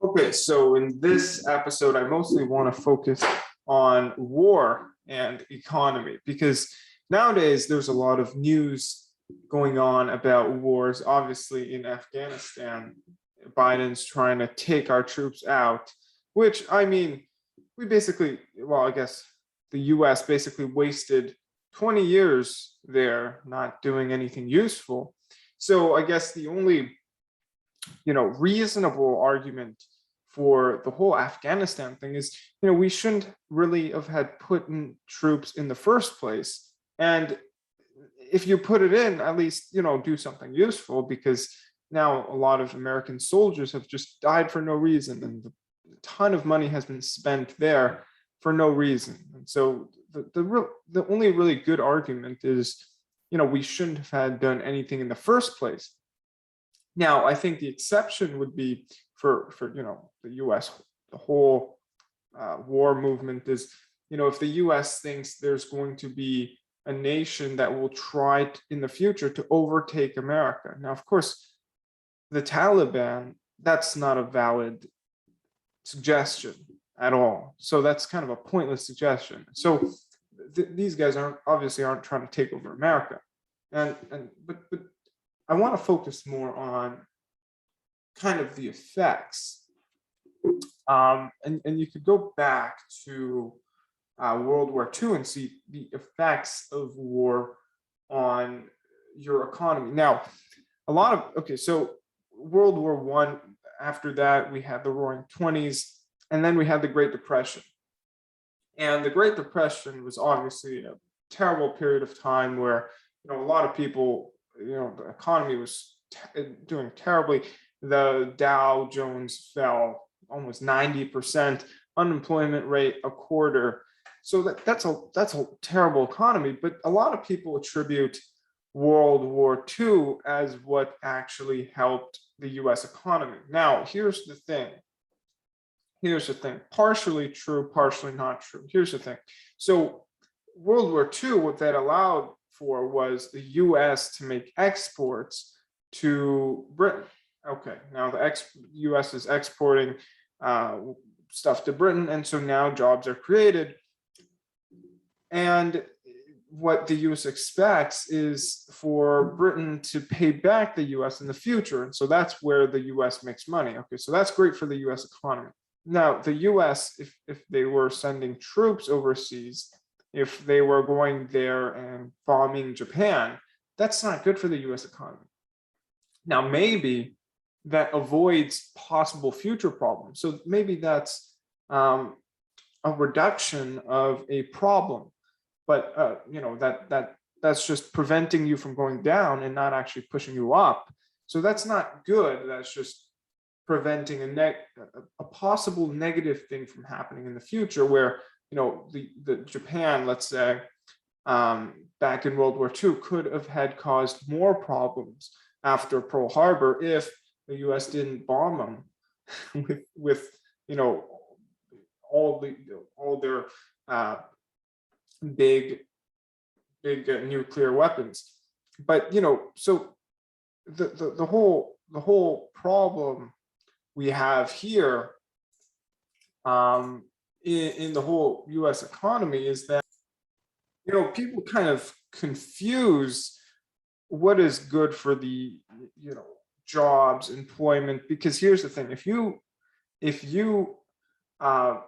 Okay, so in this episode, I mostly want to focus on war and economy because nowadays there's a lot of news going on about wars. Obviously, in Afghanistan, Biden's trying to take our troops out, which I mean, we basically, well, I guess the US basically wasted 20 years there not doing anything useful. So I guess the only reasonable argument for the whole Afghanistan thing is, we shouldn't really have had put in troops in the first place. And if you put it in, at least, do something useful, because now a lot of American soldiers have just died for no reason, and a ton of money has been spent there for no reason. And so the only really good argument is, we shouldn't have had done anything in the first place. Now, I think the exception would be for the U.S. The whole war movement is, if the U.S. thinks there's going to be a nation that will try in the future to overtake America. Now, of course, the Taliban, that's not a valid suggestion at all. So that's kind of a pointless suggestion. So these guys aren't trying to take over America, but I want to focus more on kind of the effects. And you could go back to World War II and see the effects of war on your economy. Now, so World War I, after that, we had the Roaring '20s, and then we had the Great Depression. And the Great Depression was obviously a terrible period of time where, a lot of people, the economy was doing terribly. The Dow Jones fell almost 90%, unemployment rate a quarter. So that's a terrible economy. But a lot of people attribute World War II as what actually helped the U.S. economy. Now, here's the thing. Partially true, partially not true. Here's the thing. So World War II, what that allowed for was the U.S. to make exports to Britain. Okay, now the U.S. is exporting stuff to Britain, and so now jobs are created. And what the U.S. expects is for Britain to pay back the U.S. in the future, and so that's where the U.S. makes money. Okay, so that's great for the U.S. economy. Now, the U.S., if they were sending troops overseas, if they were going there and bombing Japan, that's not good for the U.S. economy. Now, maybe that avoids possible future problems. So maybe that's a reduction of a problem, but that's just preventing you from going down and not actually pushing you up. So that's not good. That's just preventing a possible negative thing from happening in the future, where the Japan, let's say, back in World War II, could have had caused more problems after Pearl Harbor if the U.S. didn't bomb them with all their big nuclear weapons. But so the whole problem we have here in the whole U.S. economy is that people kind of confuse what is good for the jobs, employment, because here's the thing: if you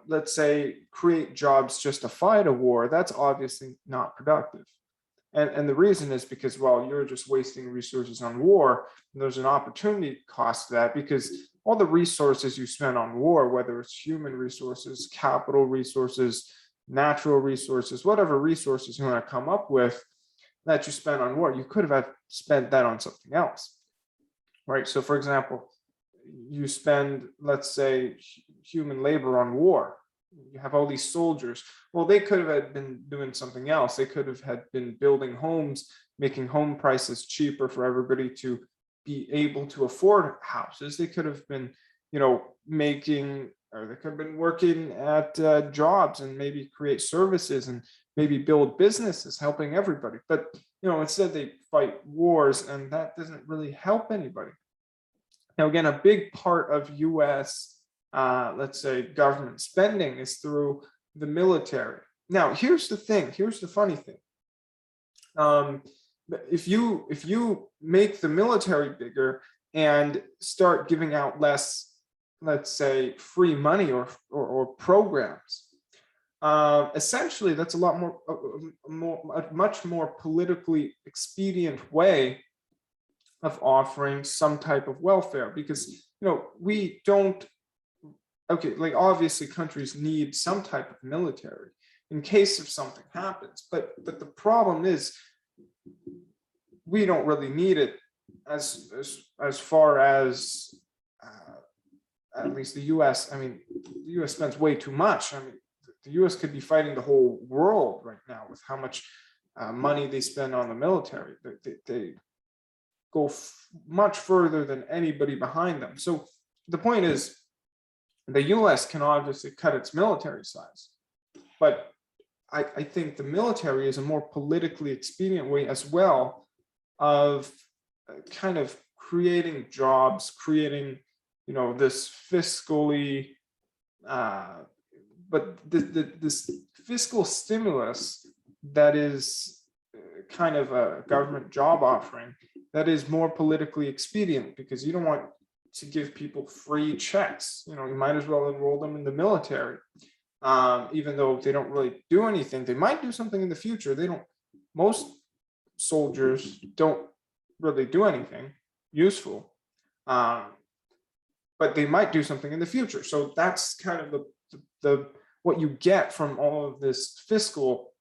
let's say create jobs just to fight a war, that's obviously not productive. And the reason is because, well, you're just wasting resources on war. And there's an opportunity cost to that, because all the resources you spend on war, whether it's human resources, capital resources, natural resources, whatever resources you want to come up with that you spend on war, you could have spent that on something else, right? So, for example, you spend, let's say, human labor on war. You have all these soldiers. Well, they could have been doing something else. They could have had been building homes, making home prices cheaper for everybody to be able to afford houses. They could have been, making, or they could have been working at jobs and maybe create services and maybe build businesses, helping everybody. But instead they fight wars, and that doesn't really help anybody. Now, again, a big part of U.S. let's say, government spending is through the military. Now, here's the thing. Here's the funny thing. If you make the military bigger and start giving out less, let's say, free money or programs, essentially that's a lot more, a much more politically expedient way of offering some type of welfare, because we don't, okay, like obviously countries need some type of military in case if something happens, but the problem is we don't really need it as far as at least the US. I mean, the US spends way too much. I mean, the US could be fighting the whole world right now with how much money they spend on the military. They go much further than anybody behind them. So the point is, the US can obviously cut its military size, but I think the military is a more politically expedient way as well of kind of creating jobs, creating, this fiscally, but this fiscal stimulus that is kind of a government job offering that is more politically expedient, because you don't want to give people free checks. You might as well enroll them in the military. Even though they don't really do anything, they might do something in the future. Most soldiers don't really do anything useful, but they might do something in the future. So that's kind of the what you get from all of this fiscal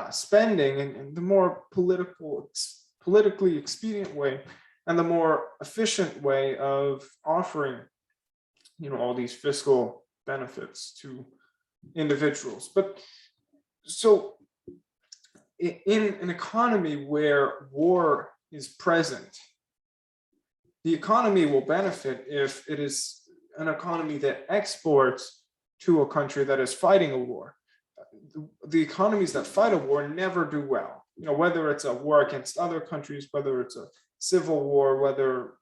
spending, and the more politically expedient way and the more efficient way of offering, all these fiscal benefits to individuals. But so in an economy where war is present, the economy will benefit if it is an economy that exports to a country that is fighting a war. The economies that fight a war never do well. Whether it's a war against other countries, whether it's a civil war, whether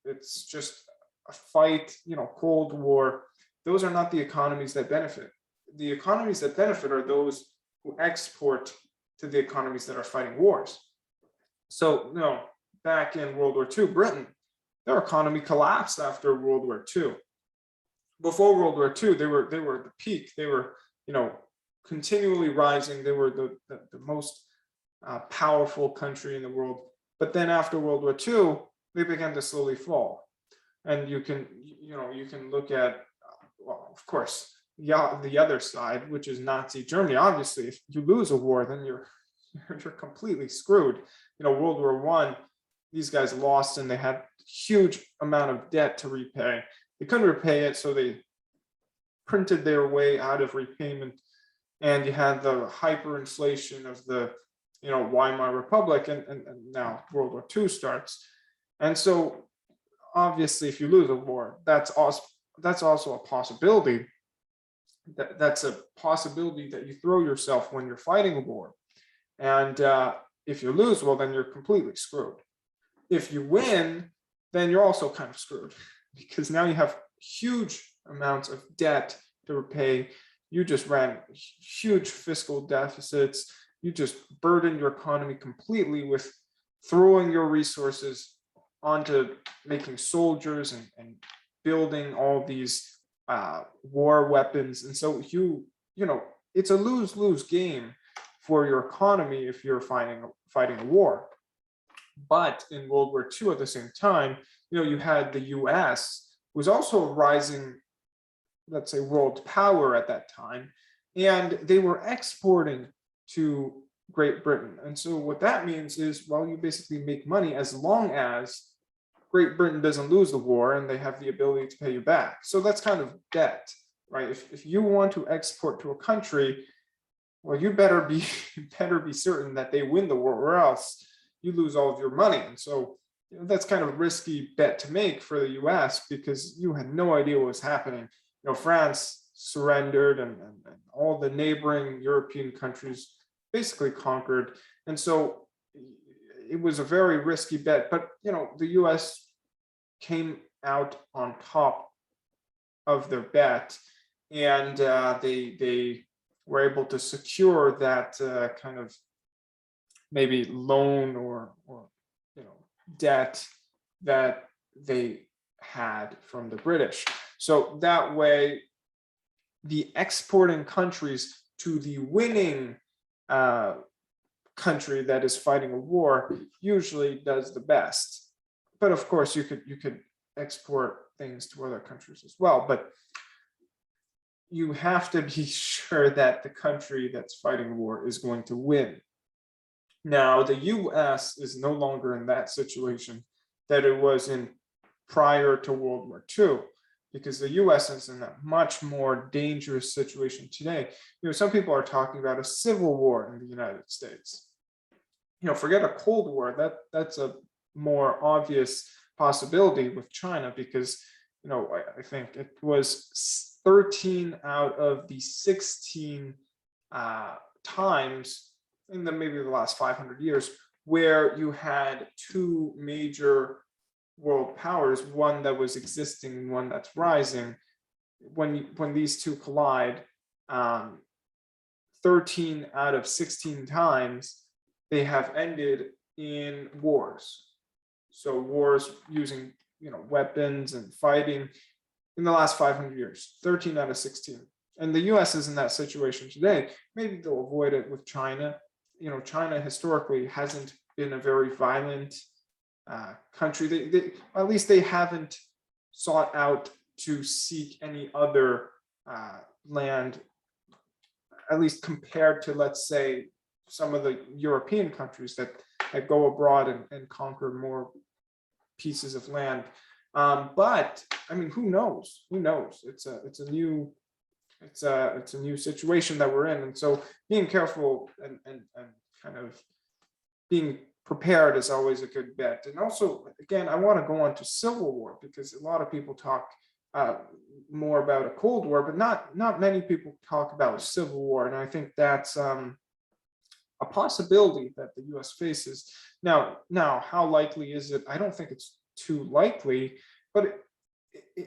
it's just a fight, Cold War, those are not the economies that benefit. The economies that benefit are those who export to the economies that are fighting wars. So, back in World War II, Britain, their economy collapsed after World War II. Before World War II, they were at the peak. They were, continually rising. They were the most powerful country in the world. But then after World War II, they began to slowly fall. And you can look at, well, of course, the other side, which is Nazi Germany. Obviously, if you lose a war, then you're completely screwed. World War I, these guys lost and they had huge amount of debt to repay. They couldn't repay it, so they printed their way out of repayment, and you had the hyperinflation of the Weimar Republic, and now World War II starts. And so obviously, if you lose a war, that's also a possibility. That's a possibility that you throw yourself when you're fighting a war. And if you lose, well, then you're completely screwed. If you win, then you're also kind of screwed, because now you have huge amounts of debt to repay. You just ran huge fiscal deficits. You just burdened your economy completely with throwing your resources onto making soldiers and building all these war weapons. And so it's a lose-lose game for your economy if you're fighting a war. But in World War II, at the same time, you had the US, who was also a rising, let's say, world power at that time, and they were exporting to Great Britain. And so what that means is, well, you basically make money as long as Great Britain doesn't lose the war and they have the ability to pay you back. So that's kind of debt, right? If you want to export to a country, well, you better be certain that they win the war, or else you lose all of your money. And so that's kind of a risky bet to make for the US, because you had no idea what was happening. France surrendered, and all the neighboring European countries basically conquered. And so it was a very risky bet, but the US came out on top of their bet, and they were able to secure that kind of maybe loan or debt that they had from the British. So that way, the exporting countries to the winning country that is fighting a war usually does the best. But of course, you could export things to other countries as well. But you have to be sure that the country that's fighting a war is going to win. Now, the US is no longer in that situation that it was in prior to World War II, because the US is in a much more dangerous situation today. Some people are talking about a civil war in the United States. Forget a Cold War. That's a more obvious possibility with China, because I think it was 13 out of the 16 times in maybe the last 500 years where you had two major world powers, one that was existing, one that's rising. When these two collide, 13 out of 16 times they have ended in wars. So wars using weapons and fighting in the last 500 years, 13 out of 16. And the US is in that situation today. Maybe they'll avoid it with China. China historically hasn't been a very violent country. They at least they haven't sought out to seek any other land, at least compared to, let's say, some of the European countries that go abroad and conquer more pieces of land. But I mean, who knows? Who knows? It's a new situation that we're in, and so being careful and kind of being prepared is always a good bet. And also, again, I want to go on to Civil War, because a lot of people talk more about a Cold War, but not many people talk about a Civil War, and I think that's a possibility that the U.S. faces. Now, how likely is it? I don't think it's too likely, but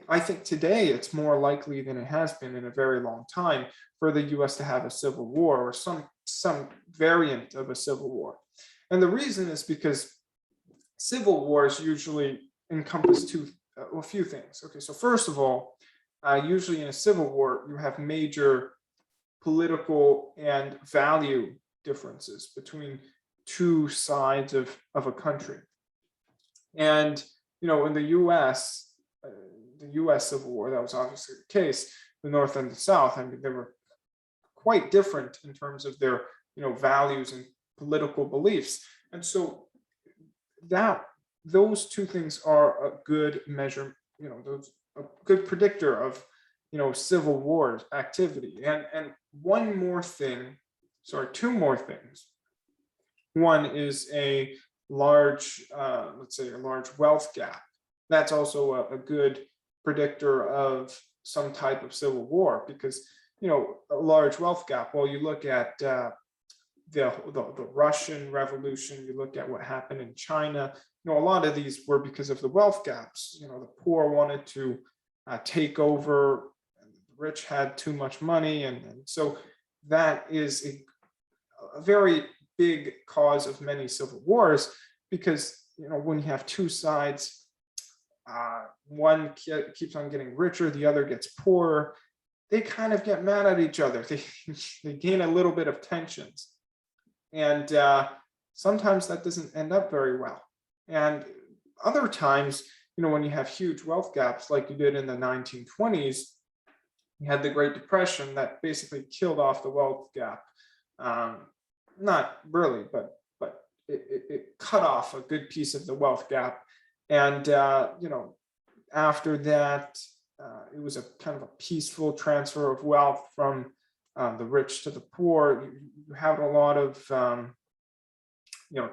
I think today it's more likely than it has been in a very long time for the U.S. to have a civil war, or some variant of a civil war. And the reason is because civil wars usually encompass a few things. Okay, so first of all, usually in a civil war, you have major political and value differences between two sides of a country. And in the U.S., the U.S. Civil War, that was obviously the case. The North and the South, I mean, they were quite different in terms of their values and political beliefs. And so those two things are a good measure, a good predictor of civil war activity. And two more things. One is a large, let's say, a large wealth gap. That's also a good predictor of some type of civil war, because a large wealth gap. Well, you look at the Russian Revolution, you look at what happened in China. A lot of these were because of the wealth gaps. The poor wanted to take over, and the rich had too much money, and so that is a very big cause of many civil wars, because when you have two sides, one keeps on getting richer, the other gets poorer, they kind of get mad at each other. They gain a little bit of tensions, and sometimes that doesn't end up very well. And other times, when you have huge wealth gaps, like you did in the 1920s, you had the Great Depression that basically killed off the wealth gap. Not really, but it cut off a good piece of the wealth gap. And after that, it was a kind of a peaceful transfer of wealth from the rich to the poor. You had a lot of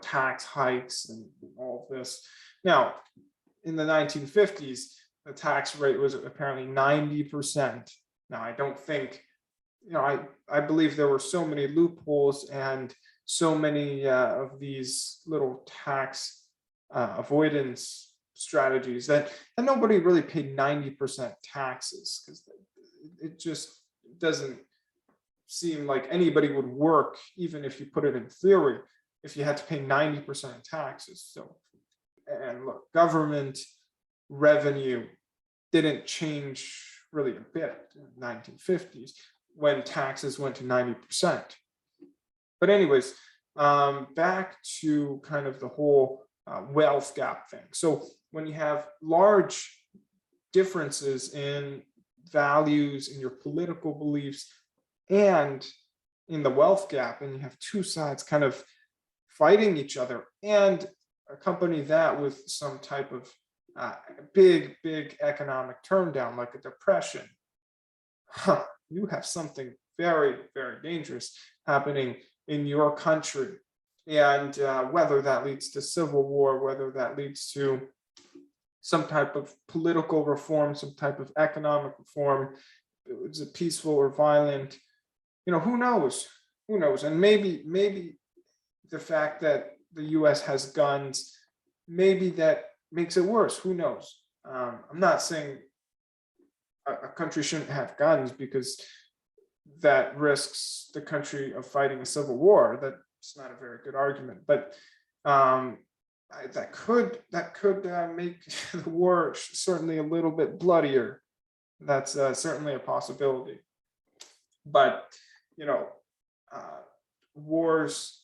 tax hikes and all of this. Now, in the 1950s, the tax rate was apparently 90%. Now, I don't think, I believe there were so many loopholes and so many of these little tax avoidance strategies that nobody really paid 90% taxes, because it just doesn't seem like anybody would work, even if you put it in theory, if you had to pay 90% in taxes. So, and look, government revenue didn't change really a bit in the 1950s when taxes went to 90%. But anyways, back to kind of the whole wealth gap thing. So when you have large differences in values, in your political beliefs, and in the wealth gap, and you have two sides kind of fighting each other, and accompany that with some type of big economic turndown like a depression, you have something very, very dangerous happening in your country. And whether that leads to civil war, whether that leads to some type of political reform, some type of economic reform, is it peaceful or violent? Who knows? Who knows? And maybe the fact that the US has guns, maybe that makes it worse. Who knows? I'm not saying a country shouldn't have guns, because that risks the country of fighting a civil war. That's not a very good argument, but that could make the war certainly a little bit bloodier. That's certainly a possibility. But wars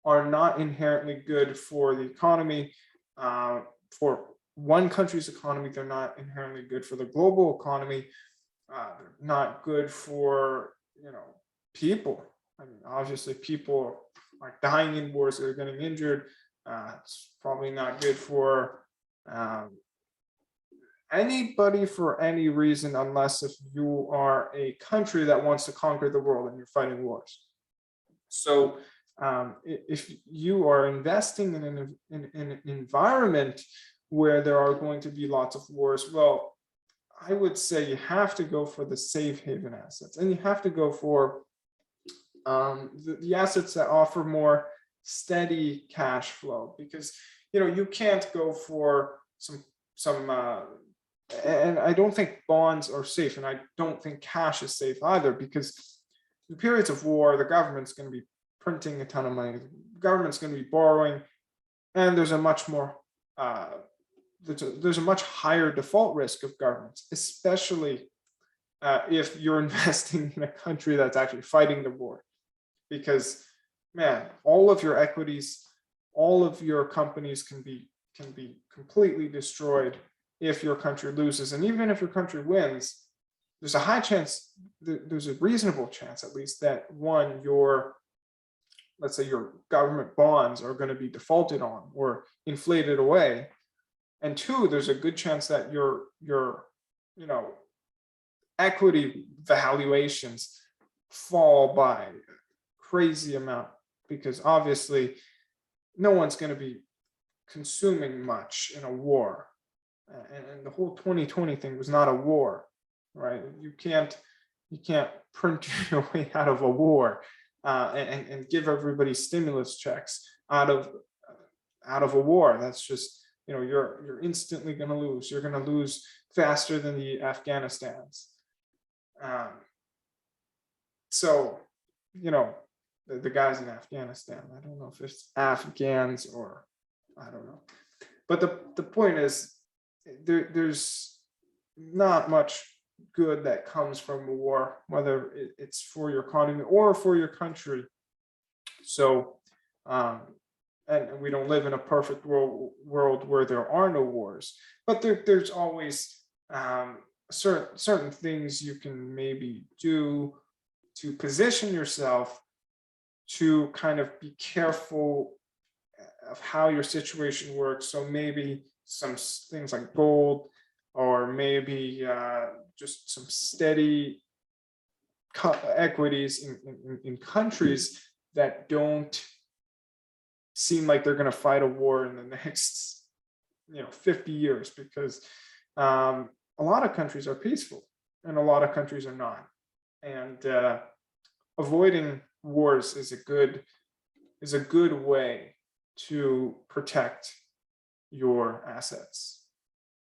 are not inherently good for the economy. For one country's economy, they're not inherently good for the global economy. They're not good for people. I mean, obviously, people are dying in wars, they're getting injured. It's probably not good for anybody for any reason, unless if you are a country that wants to conquer the world and you're fighting wars. So if you are investing in an environment where there are going to be lots of wars, well, I would say you have to go for the safe haven assets, and you have to go for the assets that offer more steady cash flow, because you can't go for some and I don't think bonds are safe, and I don't think cash is safe either, because in periods of war, the government's going to be printing a ton of money, the government's going to be borrowing, and there's a much more there's a much higher default risk of governments, especially if you're investing in a country that's actually fighting the war. Because, man, all of your equities, all of your companies can be completely destroyed if your country loses. And even if your country wins, there's a high chance, there's a reasonable chance at least, that one, let's say your government bonds are going to be defaulted on or inflated away. And two, there's a good chance that your equity valuations fall by a crazy amount, because obviously no one's going to be consuming much in a war. And the whole 2020 thing was not a war, right? You can't print your way out of a war and give everybody stimulus checks out of a war. That's just, you're instantly going to lose. You're going to lose faster than the Afghanistans. So, the guys in Afghanistan, I don't know if it's Afghans or I don't know. But the point is, there's not much good that comes from a war, whether it's for your economy or for your country. So, and we don't live in a perfect world where there are no wars, but there's always certain things you can maybe do to position yourself to kind of be careful of how your situation works. So maybe some things like gold, or maybe just some steady equities in countries that don't seem like they're going to fight a war in the next 50 years, because a lot of countries are peaceful and a lot of countries are not, and avoiding wars is a good way to protect your assets.